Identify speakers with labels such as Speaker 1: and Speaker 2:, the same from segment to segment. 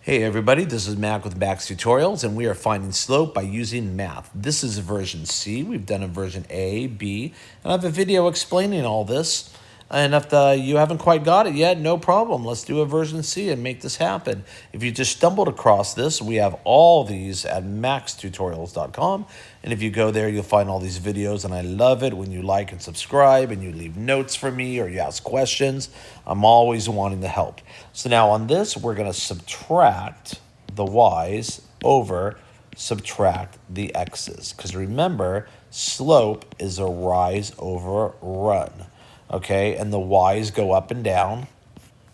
Speaker 1: Hey everybody, this is Mac with Mac's Tutorials, and we are finding slope by using math. This is version C. We've done a version A, B, and I have a video explaining all this. And if you haven't quite got it yet, no problem. Let's do a version C and make this happen. If you just stumbled across this, we have all these at maxtutorials.com. And if you go there, you'll find all these videos. And I love it when you like and subscribe and you leave notes for me or you ask questions. I'm always wanting to help. So now on this, we're going to subtract the y's over subtract the x's. Because remember, slope is a rise over run. Okay, and the y's go up and down,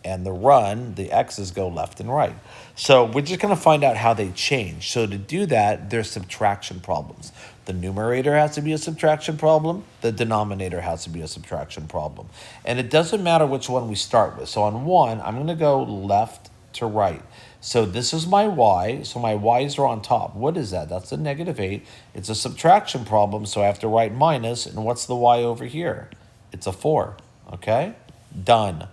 Speaker 1: and the x's go left and right. So we're just going to find out how they change. So to do that, there's subtraction problems. The numerator has to be a subtraction problem. The denominator has to be a subtraction problem. And it doesn't matter which one we start with. So on 1, I'm going to go left to right. So this is my y, so my y's are on top. What is that? That's a -8. It's a subtraction problem, so I have to write minus, and what's the y over here? It's a 4, okay? Done.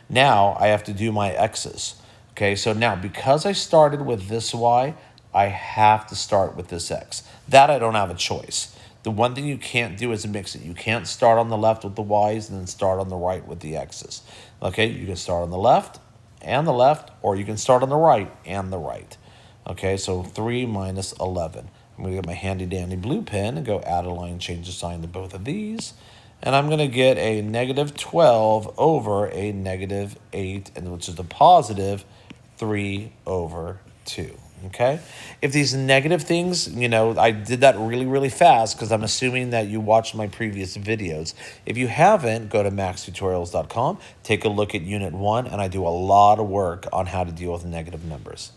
Speaker 1: Now I have to do my x's. Okay, so now because I started with this y, I have to start with this x. That I don't have a choice. The one thing you can't do is mix it. You can't start on the left with the y's and then start on the right with the x's. Okay, you can start on the left, or you can start on the right and the right. Okay, so 3 minus 11. I'm going to get my handy-dandy blue pen and go add a line, change the sign to both of these. And I'm going to get a -12 over a -8, and which is a positive 3 over 2. Okay? If these negative things, I did that really, really fast because I'm assuming that you watched my previous videos. If you haven't, go to maxtutorials.com, take a look at Unit 1, and I do a lot of work on how to deal with negative numbers.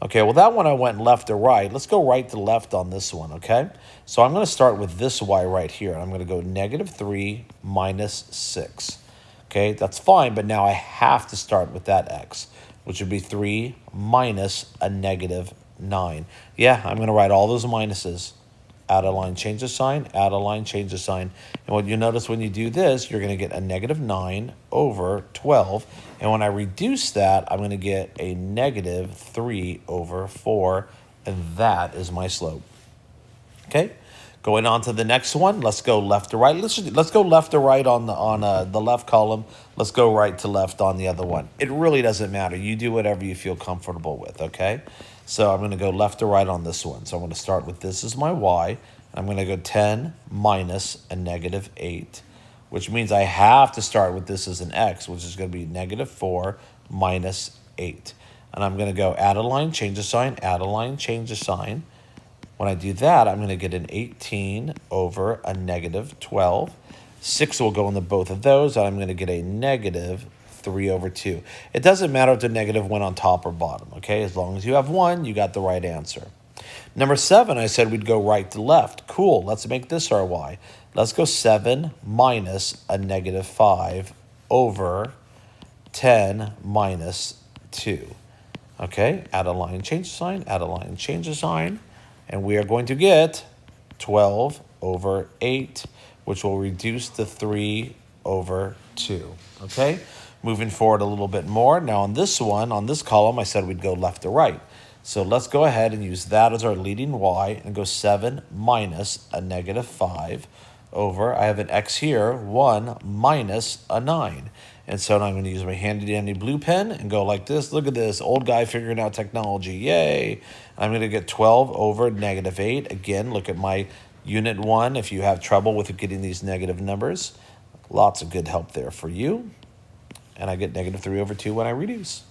Speaker 1: Okay, well, that one I went left to right. Let's go right to left on this one, okay? So I'm going to start with this y right here. I'm going to go -3 minus 6. Okay, that's fine, but now I have to start with that x, which would be 3 minus a -9. Yeah, I'm going to write all those minuses. Add a line, change the sign, add a line, change the sign. And what you notice when you do this, you're going to get a -9 over 12. And when I reduce that, I'm going to get a -3 over 4. And that is my slope. Okay, going on to the next one. Let's go left to right. Let's go left to right on the left column. Let's go right to left on the other one. It really doesn't matter. You do whatever you feel comfortable with, okay? So I'm going to go left to right on this one. So I'm going to start with this as my y. I'm going to go 10 minus a -8, which means I have to start with this as an x, which is going to be -4 minus 8. And I'm going to go add a line, change the sign, add a line, change the sign. When I do that, I'm going to get an 18 over a -12. 6 will go into both of those, and I'm going to get a -3 over 2. It doesn't matter if the negative went on top or bottom, okay? As long as you have 1, you got the right answer. Number 7, I said we'd go right to left. Cool, let's make this our y. Let's go 7 minus a -5 over 10 minus 2. Okay, add a line, change the sign, add a line, change the sign. And we are going to get 12 over 8, which will reduce to 3 over 2. Okay? Moving forward a little bit more. Now on this one, on this column, I said we'd go left to right. So let's go ahead and use that as our leading y and go 7 minus a -5 over, I have an x here, 1 minus a 9. And so now I'm going to use my handy-dandy blue pen and go like this. Look at this, old guy figuring out technology. Yay! I'm going to get 12 over -8. Again, look at my Unit 1 if you have trouble with getting these negative numbers. Lots of good help there for you. And I get -3 over 2 when I reduce.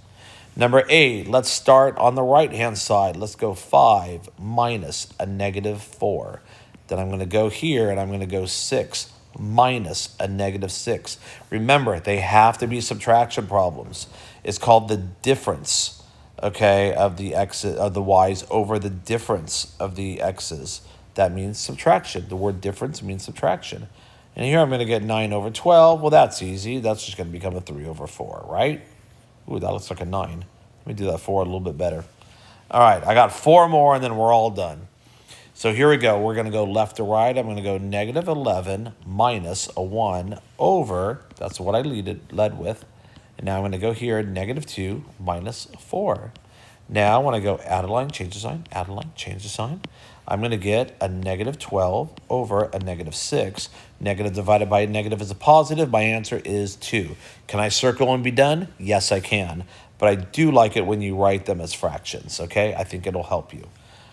Speaker 1: Number 8, let's start on the right-hand side. Let's go 5 minus a -4. Then I'm going to go here and I'm going to go 6 minus a -6. Remember, they have to be subtraction problems. It's called the difference, okay, of the y's over the difference of the x's. That means subtraction. The word difference means subtraction. And here I'm going to get 9 over 12. Well, that's easy. That's just going to become a 3 over 4, right? Ooh, that looks like a 9. Let me do that 4 a little bit better. All right, I got 4 more and then we're all done. So here we go. We're going to go left to right. I'm going to go -11 minus a 1 over, that's what I led with. And now I'm going to go here, -2 minus 4. Now, when I go add a line, change the sign, add a line, change the sign, I'm going to get a negative 12 over a negative 6. Negative divided by a negative is a positive. My answer is 2. Can I circle and be done? Yes, I can. But I do like it when you write them as fractions, okay? I think it'll help you,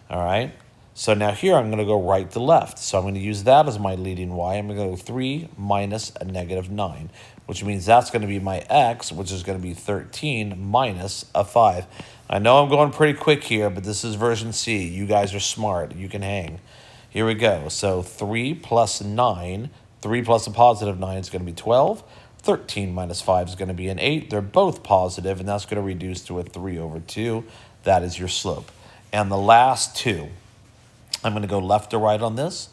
Speaker 1: all right? So now here I'm going to go right to left. So I'm going to use that as my leading y. I'm going to go 3 minus a negative 9, which means that's going to be my x, which is going to be 13 minus a 5. I know I'm going pretty quick here, but this is version C. You guys are smart. You can hang. Here we go. So 3 plus 9, 3 plus a positive 9 is going to be 12. 13 minus 5 is going to be an 8. They're both positive, and that's going to reduce to a 3 over 2. That is your slope. And the last two, I'm going to go left to right on this.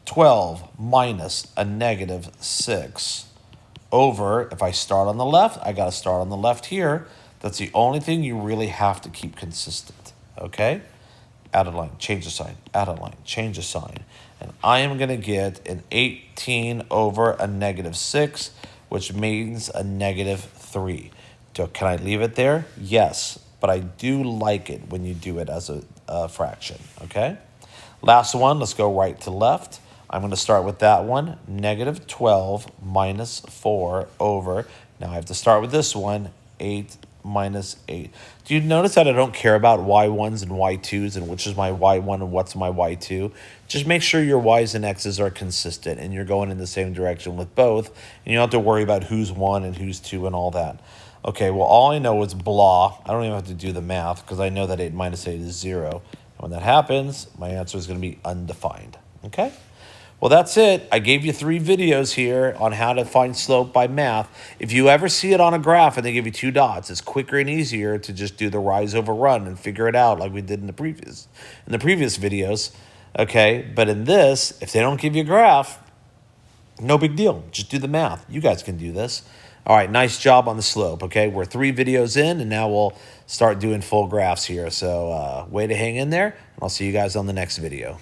Speaker 1: 12 minus a negative 6 over, if I start on the left, I got to start on the left here. That's the only thing you really have to keep consistent, okay? Add a line, change the sign, add a line, change the sign. And I am going to get an 18 over a negative 6, which means a negative 3. So can I leave it there? Yes, but I do like it when you do it as a fraction, okay? Last one, let's go right to left. I'm going to start with that one, negative 12 minus 4 over, now I have to start with this one, 8 minus 8. Do you notice that I don't care about y1s and y2s and which is my y1 and what's my y2? Just make sure your y's and x's are consistent and you're going in the same direction with both, and you don't have to worry about who's 1 and who's 2 and all that. Okay, well, all I know is blah. I don't even have to do the math because I know that 8 minus 8 is 0. And when that happens, my answer is going to be undefined. Okay? Well, that's it. I gave you 3 videos here on how to find slope by math. If you ever see it on a graph and they give you 2 dots, it's quicker and easier to just do the rise over run and figure it out like we did in the previous videos. Okay? But in this, if they don't give you a graph, no big deal. Just do the math. You guys can do this. All right, nice job on the slope, okay? We're 3 videos in, and now we'll start doing full graphs here. So way to hang in there, and I'll see you guys on the next video.